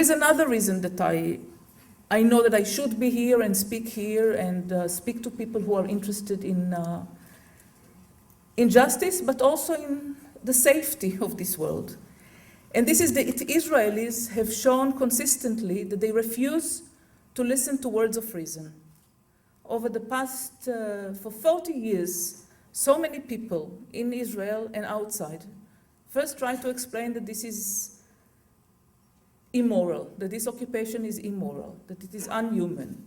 is another reason that I know that I should be here and speak to people who are interested in justice, but also in the safety of this world. And this is that Israelis have shown consistently that they refuse to listen to words of reason. Over the past, for 40 years, so many people in Israel and outside first tried to explain that this is immoral, that this occupation is immoral, that it is unhuman,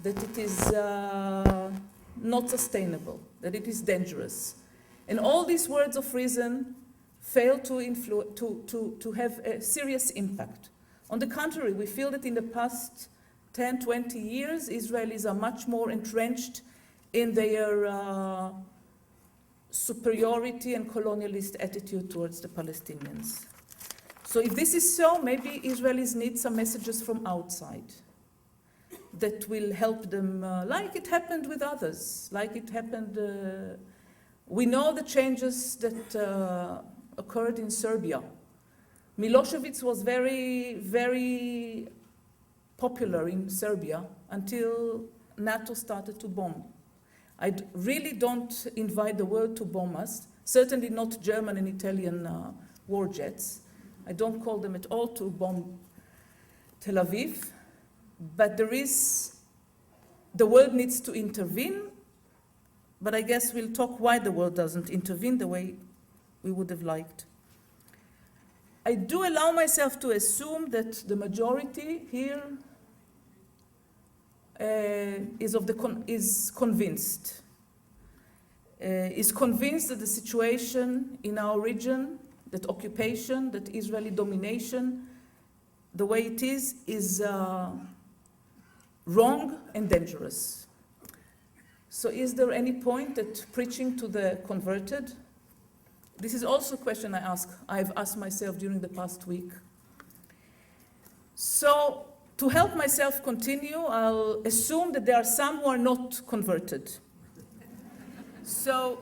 that it is not sustainable, that it is dangerous. And all these words of reason fail to have a serious impact. On the contrary, we feel that in the past 10, 20 years, Israelis are much more entrenched in their superiority and colonialist attitude towards the Palestinians. So if this is so, maybe Israelis need some messages from outside that will help them, like it happened with others, like it happened, we know the changes that occurred in Serbia. Milosevic was very, very popular in Serbia until NATO started to bomb. I really don't invite the world to bomb us, certainly not German and Italian war jets. I don't call them at all to bomb Tel Aviv, but the world needs to intervene, but I guess we'll talk why the world doesn't intervene the way we would have liked. I do allow myself to assume that the majority here is convinced that the situation in our region, that occupation, that Israeli domination, the way it is wrong and dangerous. So is there any point at preaching to the converted? This is also a question I've asked myself during the past week. So to help myself continue, I'll assume that there are some who are not converted. So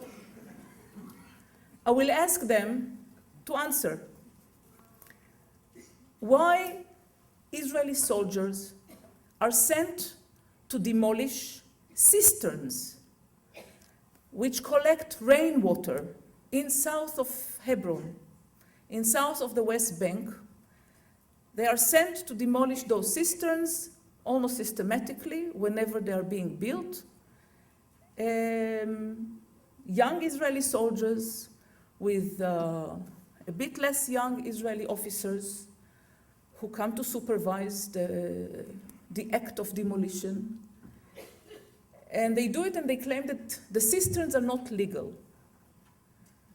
I will ask them to answer why Israeli soldiers are sent to demolish cisterns which collect rainwater in south of Hebron, in south of the West Bank. They are sent to demolish those cisterns almost systematically whenever they are being built. Young Israeli soldiers with a bit less young Israeli officers who come to supervise the act of demolition. And they do it and they claim that the cisterns are not legal.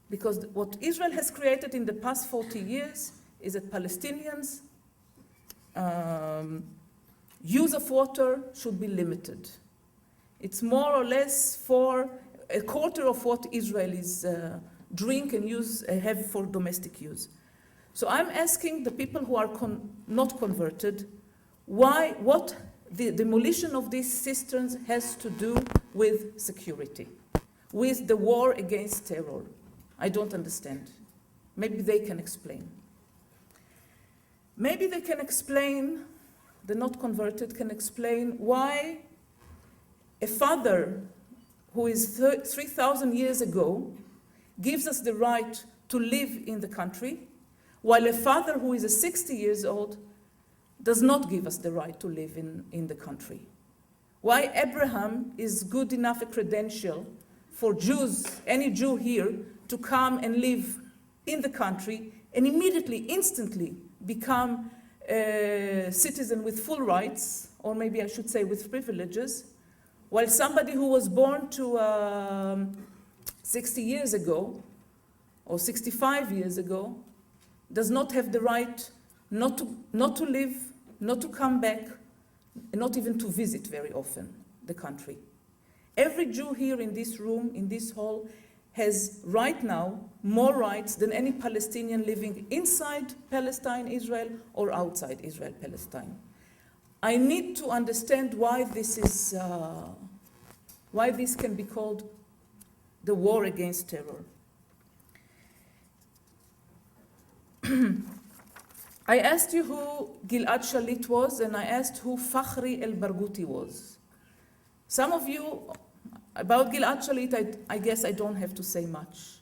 Because what Israel has created in the past 40 years is that Palestinians' use of water should be limited. It's more or less for a quarter of what Israelis drink and have for domestic use. So I'm asking the people who are not converted, what the demolition of these cisterns has to do with security, with the war against terror. I don't understand. Maybe they can explain. Maybe they can explain, the not converted can explain why a father who is 3,000 years ago gives us the right to live in the country, while a father who is 60 years old does not give us the right to live in the country. Why Abraham is good enough a credential for Jews, any Jew here, to come and live in the country and immediately, instantly become a citizen with full rights, or maybe I should say with privileges, while somebody who was born to 60 years ago or 65 years ago does not have the right not to live, not to come back, and not even to visit very often the country. Every Jew here in this room, in this hall, has right now more rights than any Palestinian living inside Palestine, Israel, or outside Israel, Palestine. I need to understand why this can be called the war against terror. I asked you who Gilad Shalit was, and I asked who Fakhri el-Barghouti was. Some of you, about Gilad Shalit, I guess I don't have to say much.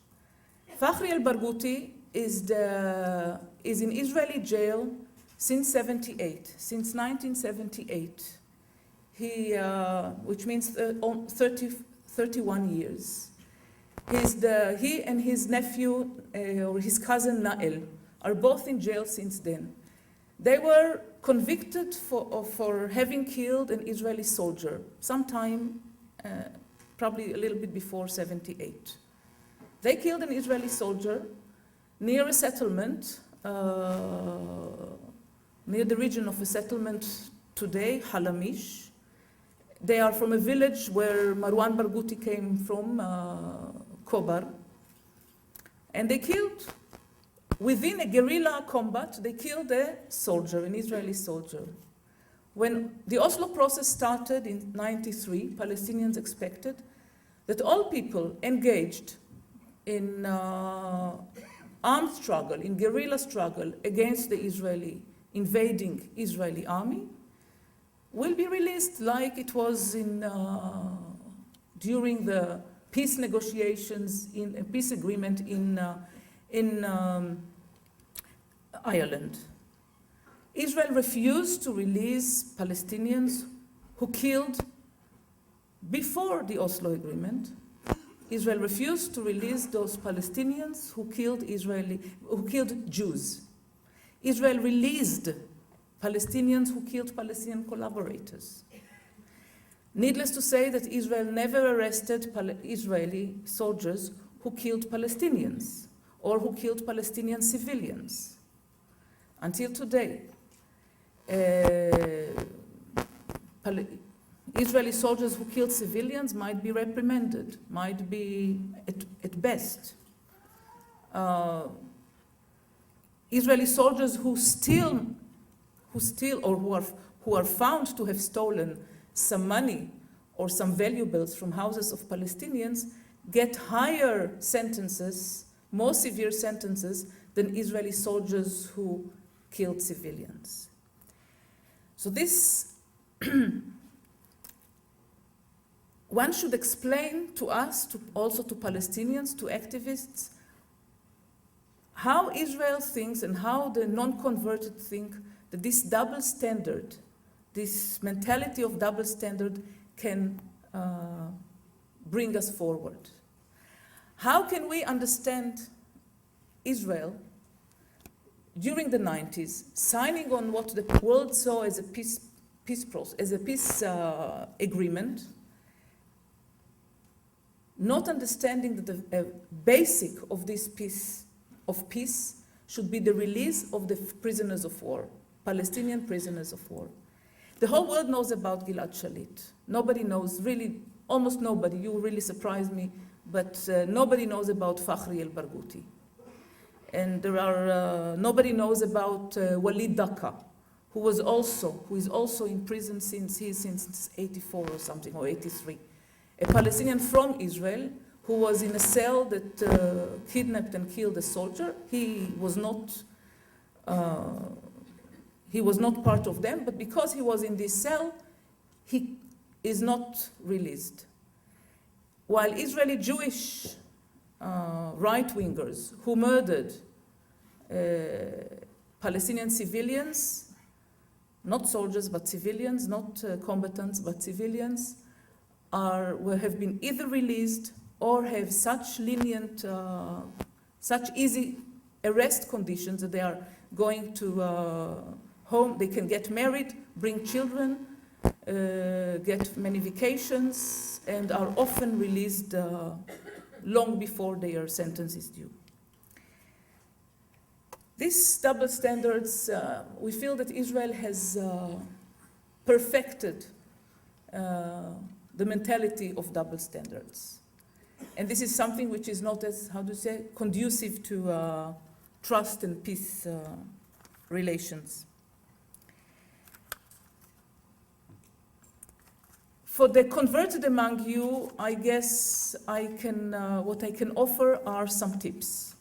Fakhri el-Barghouti is in Israeli jail since 1978. Which means 31 years. He and his nephew, or his cousin Nael, are both in jail since then. They were convicted for having killed an Israeli soldier sometime, probably a little bit before 78. They killed an Israeli soldier near a settlement, near the region of a settlement today, Halamish. They are from a village where Marwan Barghouti came from, Kobar. And they killed, within a guerrilla combat, they killed a soldier, an Israeli soldier. When the Oslo process started in '93, Palestinians expected that all people engaged in armed struggle, in guerrilla struggle against the invading Israeli army will be released like it was during the peace negotiations, in a peace agreement in Ireland. Israel refused to release Palestinians who killed before the Oslo agreement. Israel refused to release those Palestinians who killed Jews. Israel released Palestinians who killed Palestinian collaborators. Needless to say that Israel never arrested Israeli soldiers who killed Palestinians or who killed Palestinian civilians until today. Israeli soldiers who killed civilians might be reprimanded, might be at best. Israeli soldiers who are found to have stolen some money or some valuables from houses of Palestinians get higher sentences, more severe sentences than Israeli soldiers who killed civilians. So this, one should explain to us, also to Palestinians, to activists, how Israel thinks and how the non-converted think that this double standard, this mentality of double standard can bring us forward. How can we understand Israel during the 90s signing on what the world saw as a peace agreement, not understanding that the basic of this peace should be the release of the prisoners of war, Palestinian prisoners of war. The whole world knows about Gilad Shalit. Nobody knows, really, almost nobody, you really surprised me, but nobody knows about Fakhri el-Barghouti. And nobody knows about Walid Daka, who is also in prison since 84 or something, or 83. A Palestinian from Israel who was in a cell that kidnapped and killed a soldier. He was not part of them, but because he was in this cell, he is not released. While Israeli Jewish right-wingers who murdered Palestinian civilians, not soldiers but civilians, not combatants but civilians, have been either released or have such lenient, such easy arrest conditions that they are going to home, they can get married, bring children, get many vacations, and are often released long before their sentence is due. These double standards, we feel that Israel has perfected the mentality of double standards. And this is something which is not as, conducive to trust and peace relations. For the converted among you, I guess what I can offer are some tips.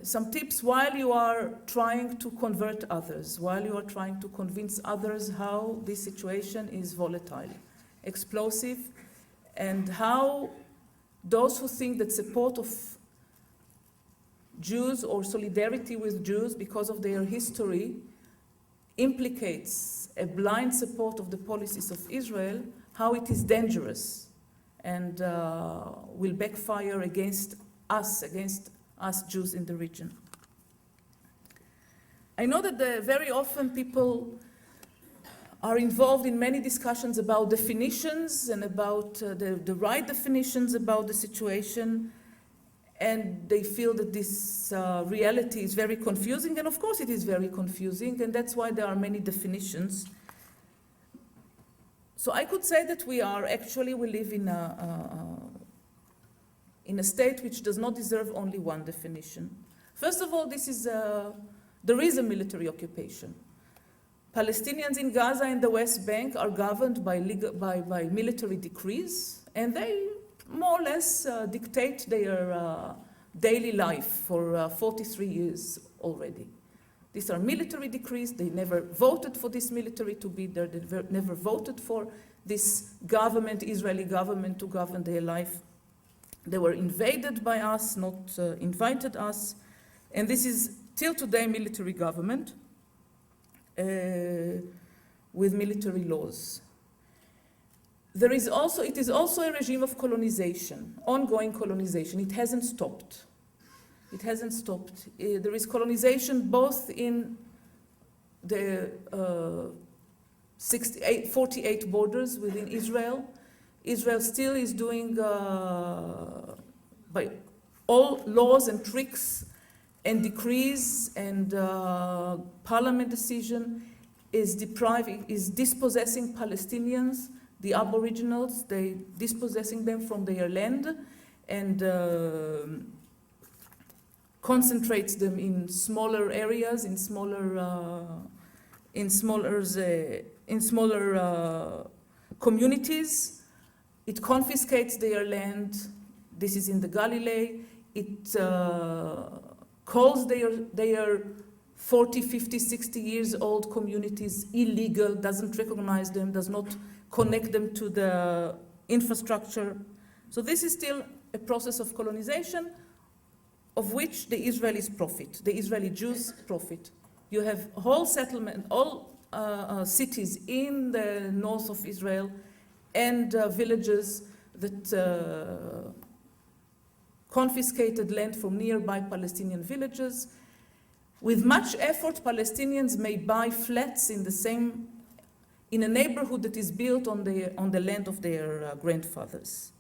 Some tips while you are trying to convert others, while you are trying to convince others how this situation is volatile, explosive, and how those who think that support of Jews or solidarity with Jews because of their history implicates a blind support of the policies of Israel, how it is dangerous and will backfire against us Jews in the region. I know that very often people are involved in many discussions about definitions and about the right definitions about the situation, and they feel that this reality is very confusing, and of course it is very confusing, and that's why there are many definitions. So I could say that we live in a state which does not deserve only one definition. First of all, there is a military occupation. Palestinians in Gaza and the West Bank are governed by military decrees, and they more or less dictate their daily life for 43 years already. These are military decrees. They never voted for this military to be there. They never voted for this government, Israeli government, to govern their life. They were invaded by us, not invited us. And this is, till today, military government with military laws. It is also a regime of colonization, ongoing colonization. It hasn't stopped. It hasn't stopped. There is colonization both in the 48 borders within Israel. Israel still is doing, by all laws and tricks and decrees and parliament decision, is dispossessing Palestinians, the aboriginals, dispossessing them from their land and concentrates them in smaller areas, in smaller communities. It confiscates their land. This is in the Galilee. It calls their 40, 50, 60 years old communities illegal, doesn't recognize them, does not connect them to the infrastructure. So this is still a process of colonization of which the Israelis profit, the Israeli Jews profit. You have whole settlement, all cities in the north of Israel and villages that confiscated land from nearby Palestinian villages. With much effort, Palestinians may buy flats in a neighborhood that is built on the land of their grandfathers.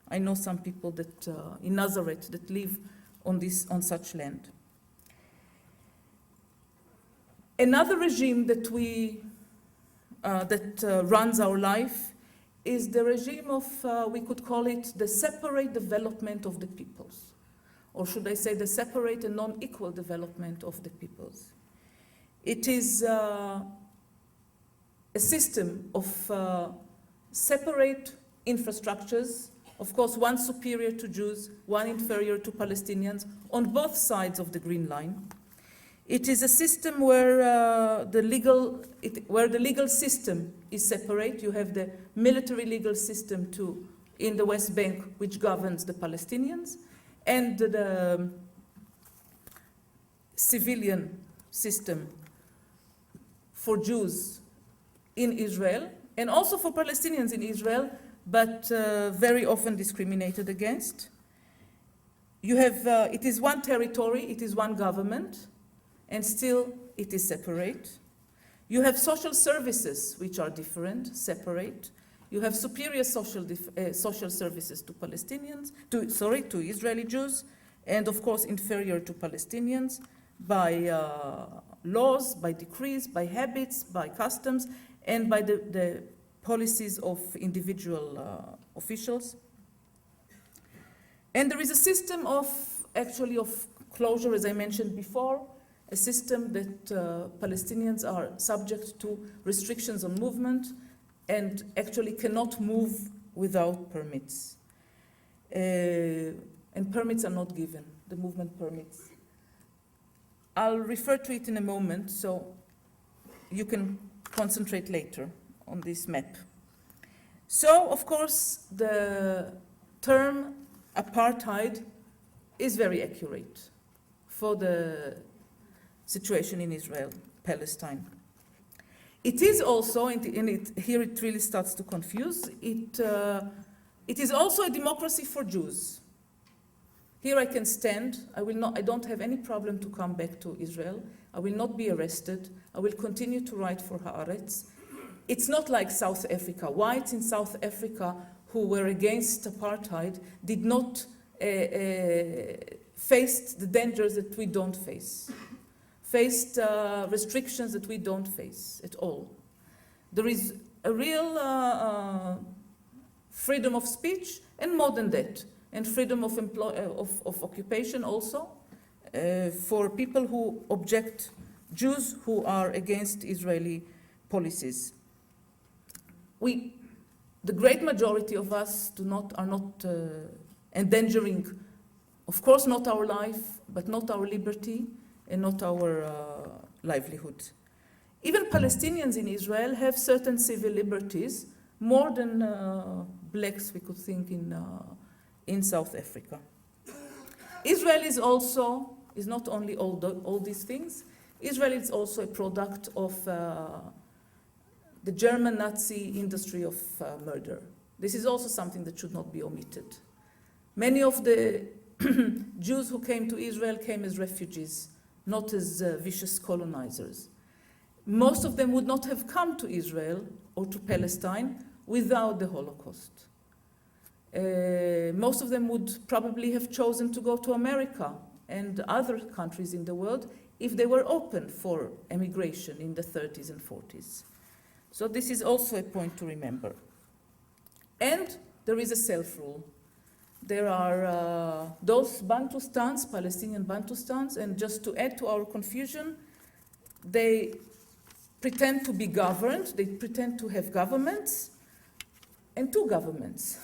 I know some people that in Nazareth that live on such land. Another regime that runs our life is the regime of, we could call it the separate development of the peoples. Or should I say the separate and non-equal development of the peoples. It is a system of separate infrastructures, of course one superior to Jews, one inferior to Palestinians, on both sides of the Green Line. It is a system where the legal system is separate. You have the military legal system in the West Bank, which governs the Palestinians, and the civilian system for Jews in Israel, and also for Palestinians in Israel, but very often discriminated against. You have, it is one territory, it is one government, and still it is separate. You have social services which are different, separate. You have superior social services to Palestinians, to Israeli Jews, and of course inferior to Palestinians by laws, by decrees, by habits, by customs, and by the policies of individual officials. And there is a system of closure, as I mentioned before, a system that Palestinians are subject to restrictions on movement and actually cannot move without permits. And permits are not given. the movement permits. I'll refer to it in a moment, so you can concentrate later on this map. So, of course, the term apartheid is very accurate for the situation in Israel, Palestine. It is also, here it really starts to confuse, it is also a democracy for Jews. Here I can stand, I don't have any problem to come back to Israel, I will not be arrested, I will continue to write for Haaretz. It's not like South Africa. Whites in South Africa who were against apartheid did not face the dangers that we don't face, faced restrictions that we don't face at all. There is a real freedom of speech and more than that, and freedom of occupation also for people who object, Jews who are against Israeli policies. The great majority of us are not endangering, of course, not our life, but not our liberty and not our livelihood. Even Palestinians in Israel have certain civil liberties, more than blacks, we could think, in South Africa. Israel is not only all these things. Israel is also a product of the German Nazi industry of murder. This is also something that should not be omitted. Many of the Jews who came to Israel came as refugees, not as vicious colonizers. Most of them would not have come to Israel or to Palestine without the Holocaust. Most of them would probably have chosen to go to America and other countries in the world if they were open for emigration in the 30s and 40s. So this is also a point to remember. And there is a self-rule. There are those Bantustans, Palestinian Bantustans, and just to add to our confusion, they pretend to be governed, they pretend to have governments, and two governments.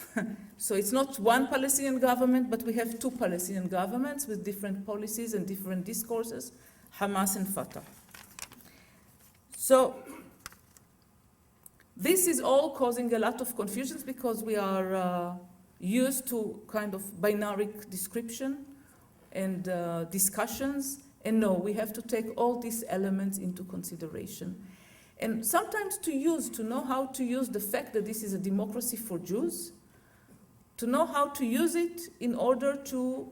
So it's not one Palestinian government, but we have two Palestinian governments with different policies and different discourses, Hamas and Fatah. So this is all causing a lot of confusions because we are used to kind of binary description and discussions, and no, we have to take all these elements into consideration. And sometimes to know how to use the fact that this is a democracy for Jews, to know how to use it in order to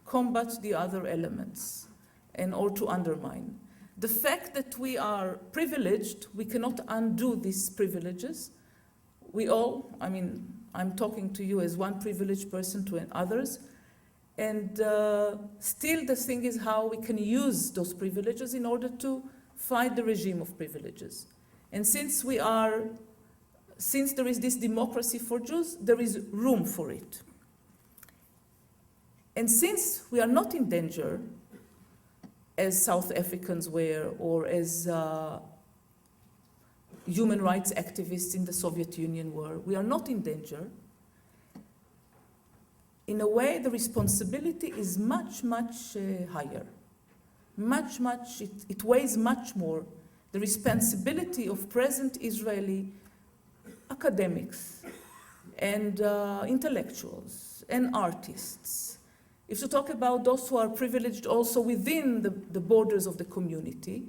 combat the other elements and or to undermine. The fact that we are privileged, we cannot undo these privileges. We all, I'm talking to you as one privileged person to others, and still the thing is how we can use those privileges in order to fight the regime of privileges. And since there is this democracy for Jews, there is room for it. And since we are not in danger, as South Africans were, or as human rights activists in the Soviet Union were, we are not in danger. In a way, the responsibility is much, much higher. It weighs much more. The responsibility of present Israeli academics and intellectuals and artists, if you talk about those who are privileged also within the borders of the community,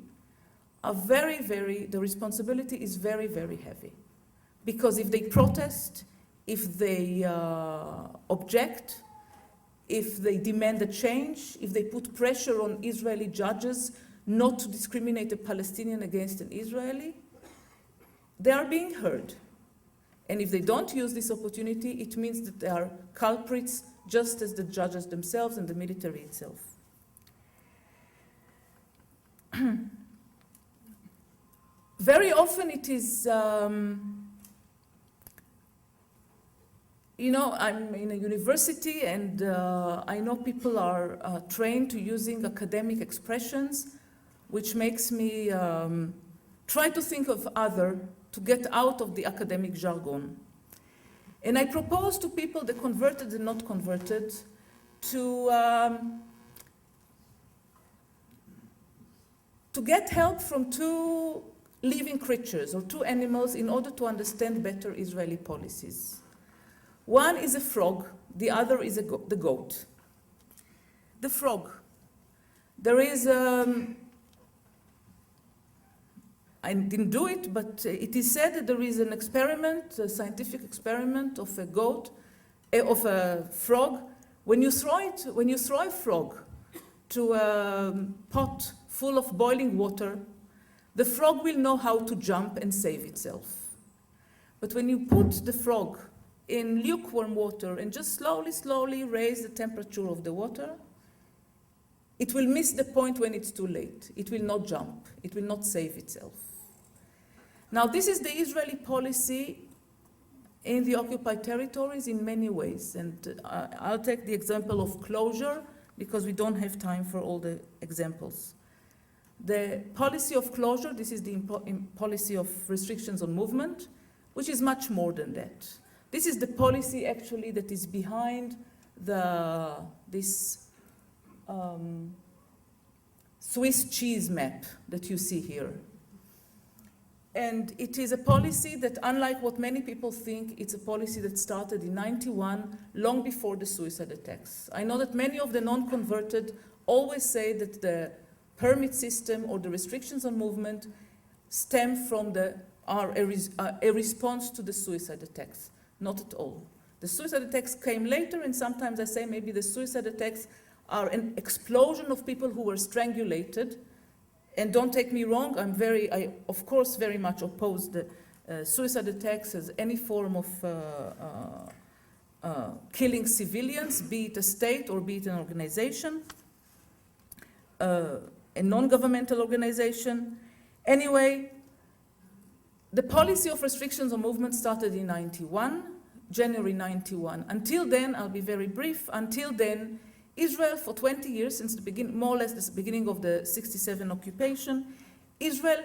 are the responsibility is very, very heavy. Because if they protest, if they object, if they demand a change, if they put pressure on Israeli judges not to discriminate a Palestinian against an Israeli, they are being heard. And if they don't use this opportunity, it means that they are culprits, just as the judges themselves and the military itself. Very often it is, I'm in a university and I know people are trained to using academic expressions, which makes me try to think of to get out of the academic jargon. And I propose to people, the converted and not converted, to to get help from two living creatures or two animals in order to understand better Israeli policies. One is a frog, the other is the goat. The frog. There is, I didn't do it, but it is said that there is an experiment, a scientific experiment of a goat, of a frog. When you throw a frog to a pot full of boiling water, the frog will know how to jump and save itself. But when you put the frog in lukewarm water and just slowly raise the temperature of the water, it will miss the point when it's too late. It will not jump. It will not save itself. Now, this is the Israeli policy in the occupied territories in many ways. And I'll take the example of closure because we don't have time for all the examples. The policy of closure, this is the policy of restrictions on movement, which is much more than that. This is the policy actually that is behind this Swiss cheese map that you see here. And it is a policy that, unlike what many people think, it's a policy that started in '91, long before the suicide attacks. I know that many of the non-converted always say that the permit system or the restrictions on movement stem from a response to the suicide attacks. Not at all. The suicide attacks came later, and sometimes I say maybe the suicide attacks are an explosion of people who were strangulated. And don't take me wrong, I of course very much oppose the suicide attacks as any form of killing civilians, be it a state or be it an organization, a non-governmental organization. Anyway, the policy of restrictions on movement started in '91, January '91. Until then, I'll be very brief, until then, Israel, for 20 years, since the beginning, more or less the beginning of the '67 occupation, Israel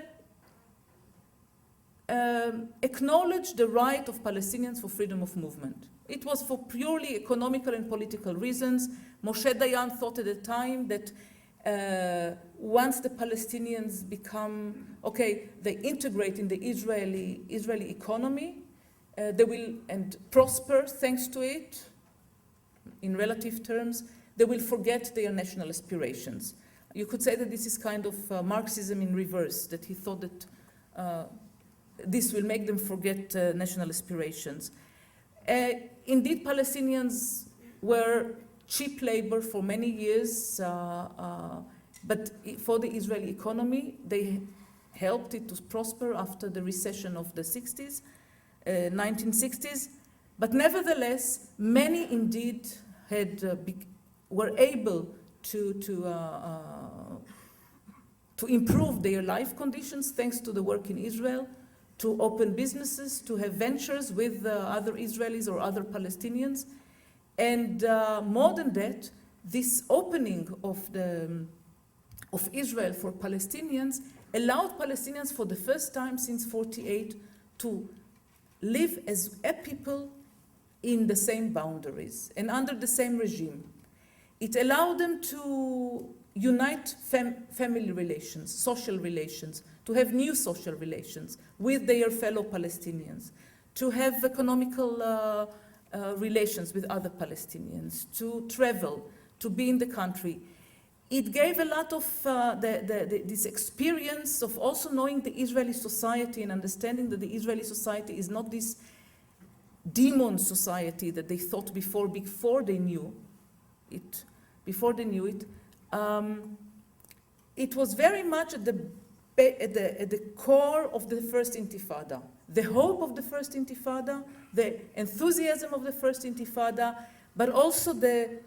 acknowledged the right of Palestinians for freedom of movement. It was for purely economical and political reasons. Moshe Dayan thought at the time that once the Palestinians become, they integrate in the Israeli economy, they will and prosper thanks to it, in relative terms, they will forget their national aspirations. You could say that this is kind of Marxism in reverse, that he thought that this will make them forget national aspirations. Indeed, Palestinians were cheap labor for many years, but for the Israeli economy, they helped it to prosper after the recession of the 60s, 1960s. But nevertheless, many indeed were able to improve their life conditions thanks to the work in Israel, to open businesses, to have ventures with other Israelis or other Palestinians. And more than that, this opening of Israel for Palestinians allowed Palestinians for the first time since '48 to live as a people in the same boundaries and under the same regime. It allowed them to unite family relations, social relations, to have new social relations with their fellow Palestinians, to have economical relations with other Palestinians, to travel, to be in the country. It gave a lot of this experience of also knowing the Israeli society and understanding that the Israeli society is not this demon society that they thought before they knew it. It was very much at the core of the first Intifada. The hope of the first Intifada, the enthusiasm of the first Intifada, but also the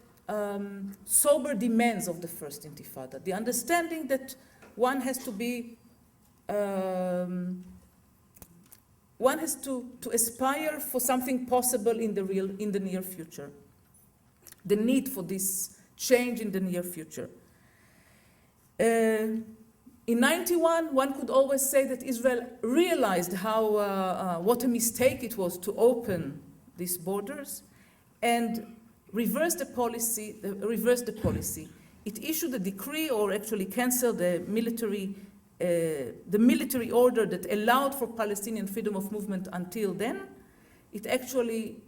sober demands of the first Intifada. The understanding that one has to be, one has to aspire for something possible in the near future. The need for this change in the near future. In '91, one could always say that Israel realized what a mistake it was to open these borders and reversed the policy. It issued a decree, or actually canceled the military the military order that allowed for Palestinian freedom of movement until then. It actually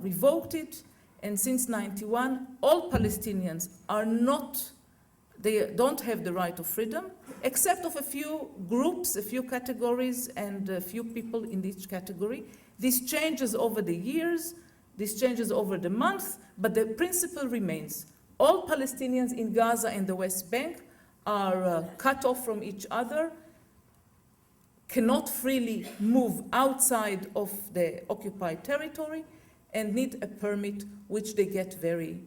revoked it, and since 91, all Palestinians are not, they don't have the right of freedom, except of a few groups, a few categories, and a few people in each category. This changes over the years, this changes over the months, but the principle remains. All Palestinians in Gaza and the West Bank are cut off from each other, cannot freely move outside of the occupied territory, and need a permit, which they get very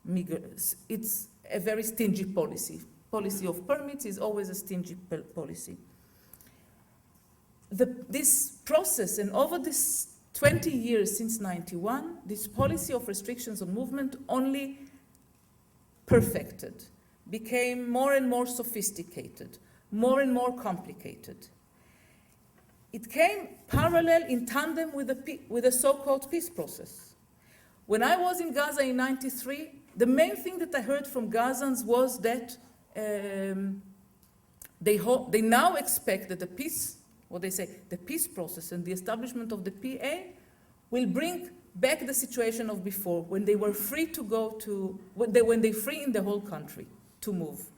meager. It's a very stingy policy. Policy of permits is always a stingy policy. This process, and over this 20 years since 91, this policy of restrictions on movement only perfected, became more and more sophisticated, more and more complicated. It came parallel in tandem with the so-called peace process. When I was in Gaza in 93, the main thing that I heard from Gazans was that they now expect that the peace, what they say, the peace process and the establishment of the PA will bring back the situation of before, when they were free to go to, when they free in the whole country to move,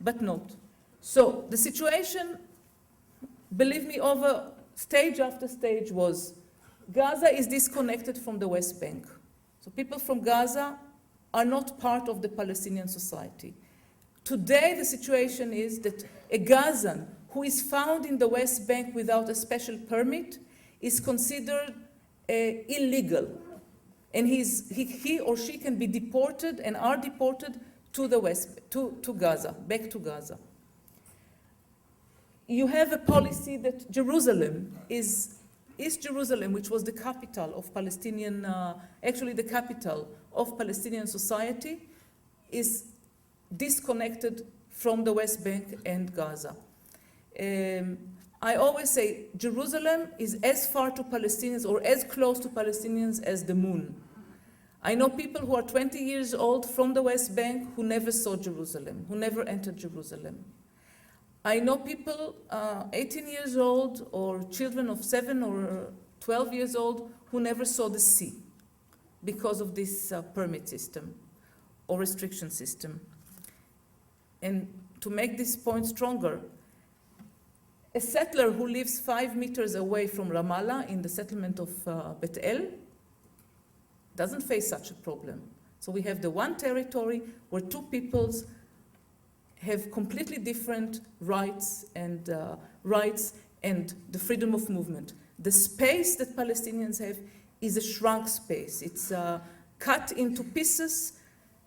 but not. So the situation, believe me, over stage after stage was Gaza is disconnected from the West Bank. So people from Gaza are not part of the Palestinian society. Today, the situation is that a Gazan who is found in the West Bank without a special permit is considered illegal. And he or she can be deported and are deported to the West, to Gaza, back to Gaza. You have a policy that Jerusalem is Jerusalem, which was the capital of Palestinian, actually the capital of Palestinian society, is disconnected from the West Bank and Gaza. I always say Jerusalem is as far to Palestinians or as close to Palestinians as the moon. I know people who are 20 years old from the West Bank who never saw Jerusalem, who never entered Jerusalem. I know people 18 years old or children of 7 or 12 years old who never saw the sea because of this permit system or restriction system. And to make this point stronger, a settler who lives 5 meters away from Ramallah in the settlement of Bet El doesn't face such a problem. So we have the one territory where two peoples have completely different rights and the freedom of movement. The space that Palestinians have is a shrunk space. It's cut into pieces,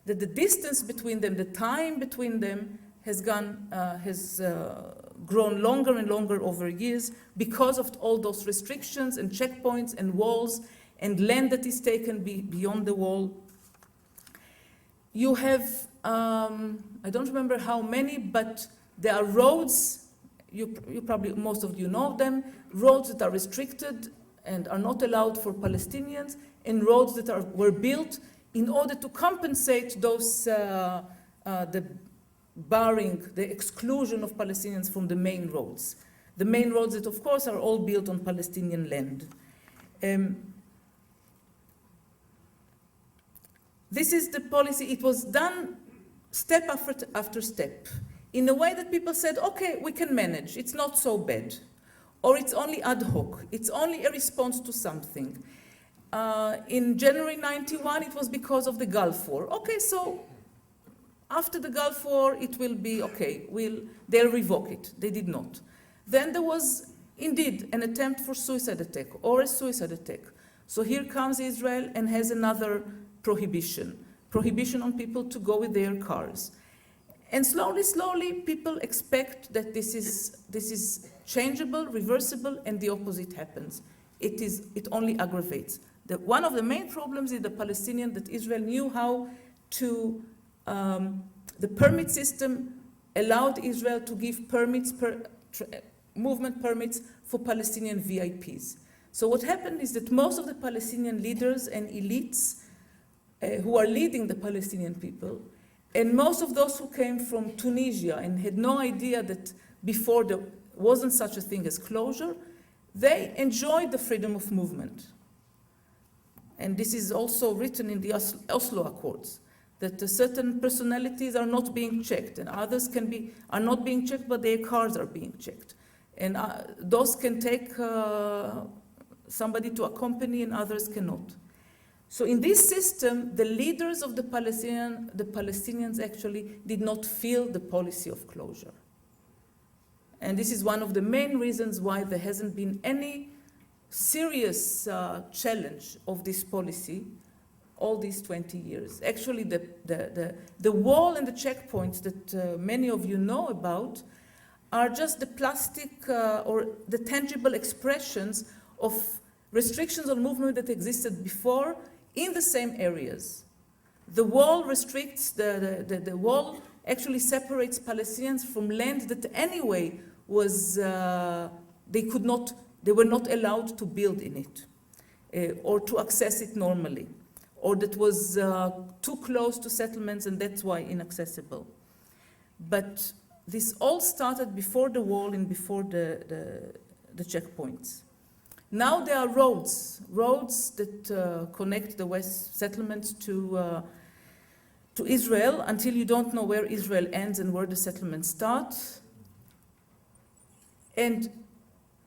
that the distance between them, the time between them has grown longer and longer over years because of all those restrictions and checkpoints and walls and land that is taken beyond the wall. You have, I don't remember how many, but there are roads, you probably, most of you know them, roads that are restricted and are not allowed for Palestinians, and roads that were built in order to compensate those, the barring, the exclusion of Palestinians from the main roads. The main roads that, of course, are all built on Palestinian land. This is the policy. It was done step after step in a way that people said, okay, we can manage. It's not so bad. Or it's only ad hoc. It's only a response to something. In January 91, it was because of the Gulf War. Okay, so after the Gulf War, it will be, okay, they'll revoke it. They did not. Then there was indeed an attempt for suicide attack or a suicide attack. So here comes Israel and has another prohibition on people to go with their cars. And slowly, slowly, people expect that this is changeable, reversible, and the opposite happens. It only aggravates. One of the main problems is the Palestinian, that Israel knew how to, the permit system allowed Israel to give permits, movement permits for Palestinian VIPs. So what happened is that most of the Palestinian leaders and elites who are leading the Palestinian people And most of those who came from Tunisia and had no idea that before there wasn't such a thing as closure, they enjoyed the freedom of movement. And this is also written in the Oslo Accords, that certain personalities are not being checked, and others are not being checked, but their cars are being checked. And those can take somebody to accompany, and others cannot. So in this system, the leaders of the Palestinians actually did not feel the policy of closure. And this is one of the main reasons why there hasn't been any serious challenge of this policy all these 20 years. Actually, the wall and the checkpoints that many of you know about are just the plastic or the tangible expressions of restrictions on movement that existed before in the same areas. The wall restricts, the wall actually separates Palestinians from land that anyway was, they were not allowed to build in it or to access it normally, or that was too close to settlements and that's why inaccessible. But this all started before the wall and before the checkpoints. Now there are roads that connect the West settlements to Israel until you don't know where Israel ends and where the settlements start. And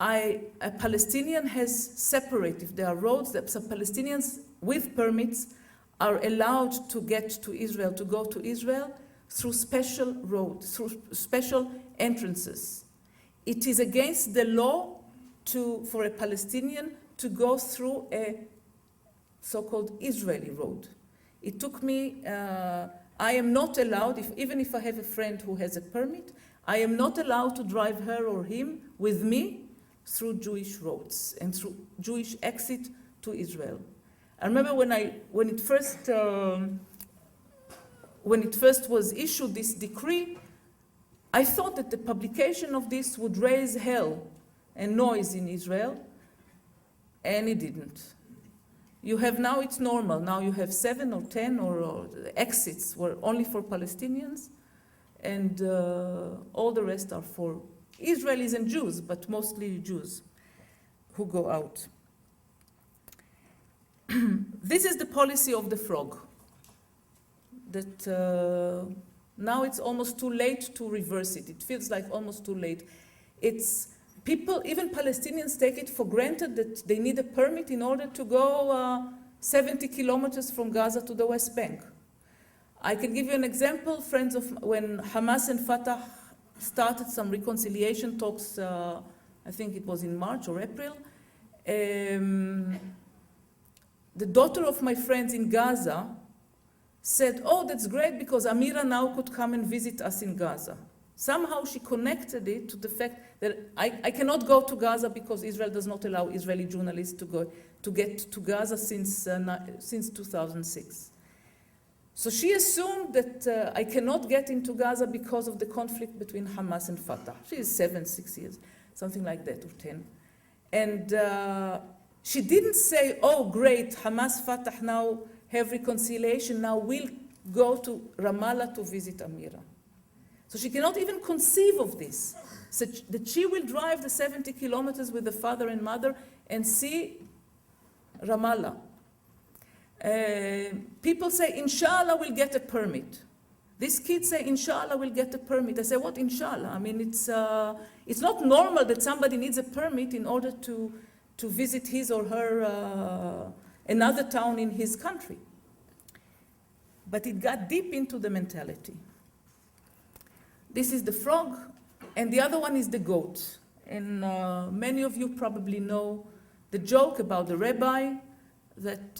a Palestinian has separated. If there are roads, that some Palestinians with permits are allowed to get to Israel, to go to Israel through special roads, through special entrances. It is against the law for a Palestinian to go through a so-called Israeli road. It took me, I am not allowed, even if I have a friend who has a permit, I am not allowed to drive her or him with me through Jewish roads and through Jewish exit to Israel. I remember when it first was issued, this decree, I thought that the publication of this would raise hell and noise in Israel, and it didn't. You have now, it's normal. Now you have 7 or 10 or exits were only for Palestinians, and all the rest are for Israelis and Jews, but mostly Jews who go out. This is the policy of the frog, that now it's almost too late to reverse it. It feels like almost too late. It's people, even Palestinians, take it for granted that they need a permit in order to go 70 kilometers from Gaza to the West Bank. I can give you an example, friends of when Hamas and Fatah started some reconciliation talks, I think it was in March or April. The daughter of my friends in Gaza said, oh, that's great because Amira now could come and visit us in Gaza. Somehow she connected it to the fact that I cannot go to Gaza because Israel does not allow Israeli journalists to get to Gaza since 2006. So she assumed that I cannot get into Gaza because of the conflict between Hamas and Fatah. She is 6 years, something like that, or 10. And she didn't say, oh, great, Hamas, Fatah now have reconciliation, now we'll go to Ramallah to visit Amira. So she cannot even conceive of this, so that she will drive the 70 kilometers with the father and mother and see Ramallah. People say, inshallah, we'll get a permit. These kids say, inshallah, we'll get a permit. I say, what, inshallah? I mean, it's not normal that somebody needs a permit in order to visit his or her another town in his country. But it got deep into the mentality. This is the frog, and the other one is the goat. And many of you probably know the joke about the rabbi that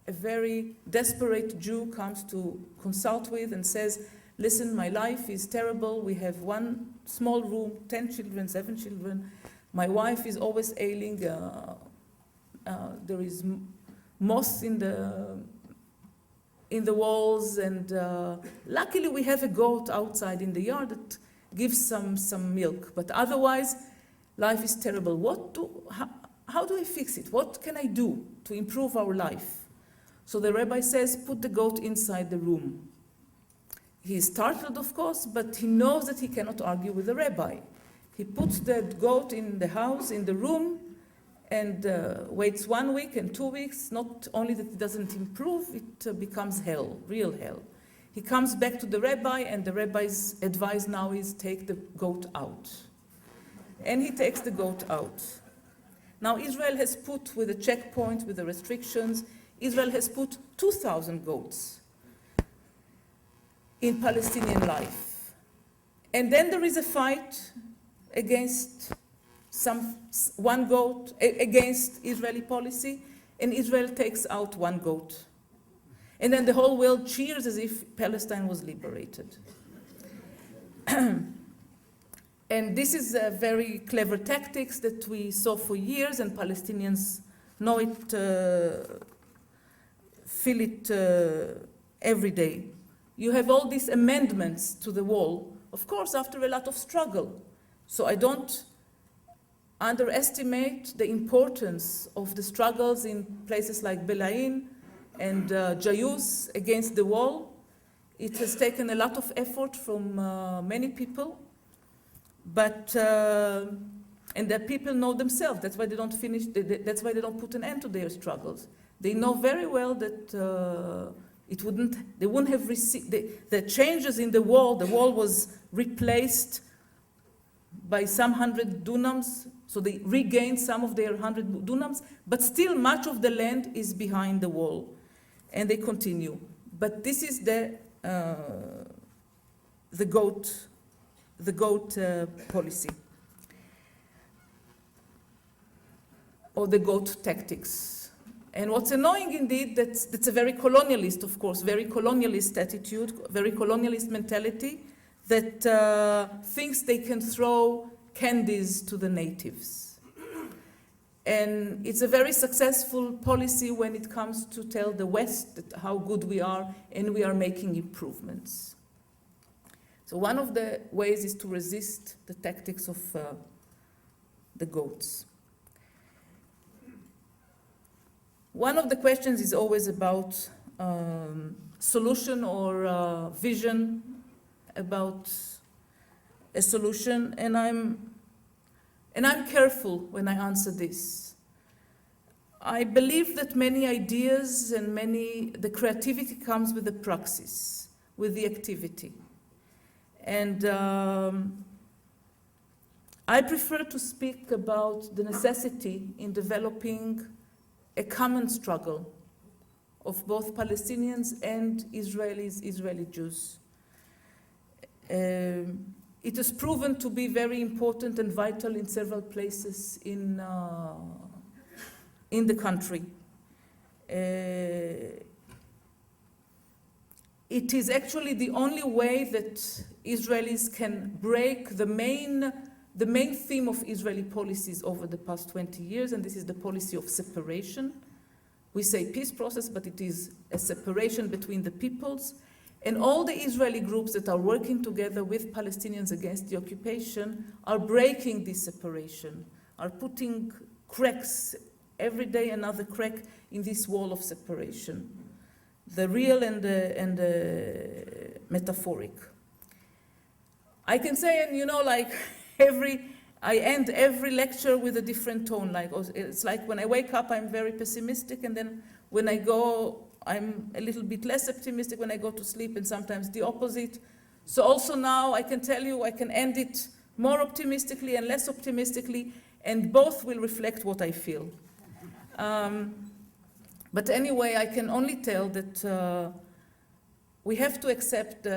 a very desperate Jew comes to consult with and says, listen, my life is terrible. We have one small room, 10 children, 7 children. My wife is always ailing. There is moss in the walls, and luckily we have a goat outside in the yard that gives some milk. But otherwise, life is terrible. How do I fix it? What can I do to improve our life? So the rabbi says, put the goat inside the room. He is startled, of course, but he knows that he cannot argue with the rabbi. He puts the goat in the house, in the room, and waits 1 week and 2 weeks. Not only that it doesn't improve, it becomes hell, real hell. He comes back to the rabbi, and the rabbi's advice now is take the goat out. And he takes the goat out. Now Israel has put, with the checkpoints, with the restrictions, Israel has put 2,000 goats in Palestinian life. And then there is a fight against one goat, against Israeli policy, and Israel takes out 1 goat. And then the whole world cheers as if Palestine was liberated. And this is a very clever tactics that we saw for years, and Palestinians know it, feel it every day. You have all these amendments to the wall, of course, after a lot of struggle. So I don't underestimate the importance of the struggles in places like Belain and Jayus against the wall. It has taken a lot of effort from many people, but and the people know themselves. That's why they don't finish. That's why they don't put an end to their struggles. They know very well that they wouldn't have received the changes in the wall. The wall was replaced by some 100 dunams, so they regained some of their 100 dunams, but still much of the land is behind the wall, and they continue. But this is the goat policy, or the goat tactics. And what's annoying indeed, that's a very colonialist, of course, very colonialist attitude, very colonialist mentality that thinks they can throw candies to the natives. And it's a very successful policy when it comes to tell the West that how good we are and we are making improvements. So one of the ways is to resist the tactics of the goats. One of the questions is always about solution or vision about a solution, and I'm careful when I answer this. I believe that many ideas and the creativity comes with the praxis, with the activity. And I prefer to speak about the necessity in developing a common struggle of both Palestinians and Israelis, Israeli Jews. It is proven to be very important and vital in several places in the country. It is actually the only way that Israelis can break the main theme of Israeli policies over the past 20 years, and this is the policy of separation. We say peace process, but it is a separation between the peoples. And all the Israeli groups that are working together with Palestinians against the occupation are breaking this separation, are putting cracks, every day another crack in this wall of separation, the real and the metaphoric. I can say, and you know, like I end every lecture with a different tone. Like it's like when I wake up, I'm very pessimistic, and then when I go, I'm a little bit less optimistic when I go to sleep, and sometimes the opposite. So also now I can tell you I can end it more optimistically and less optimistically, and both will reflect what I feel. But anyway, I can only tell that we have to accept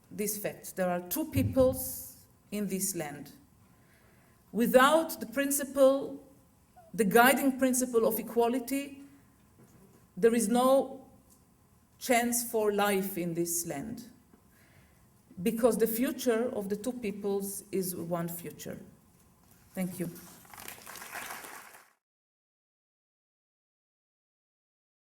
this fact. There are two peoples in this land. Without the principle, the guiding principle of equality, there is no chance for life in this land, because the future of the two peoples is one future. Thank you.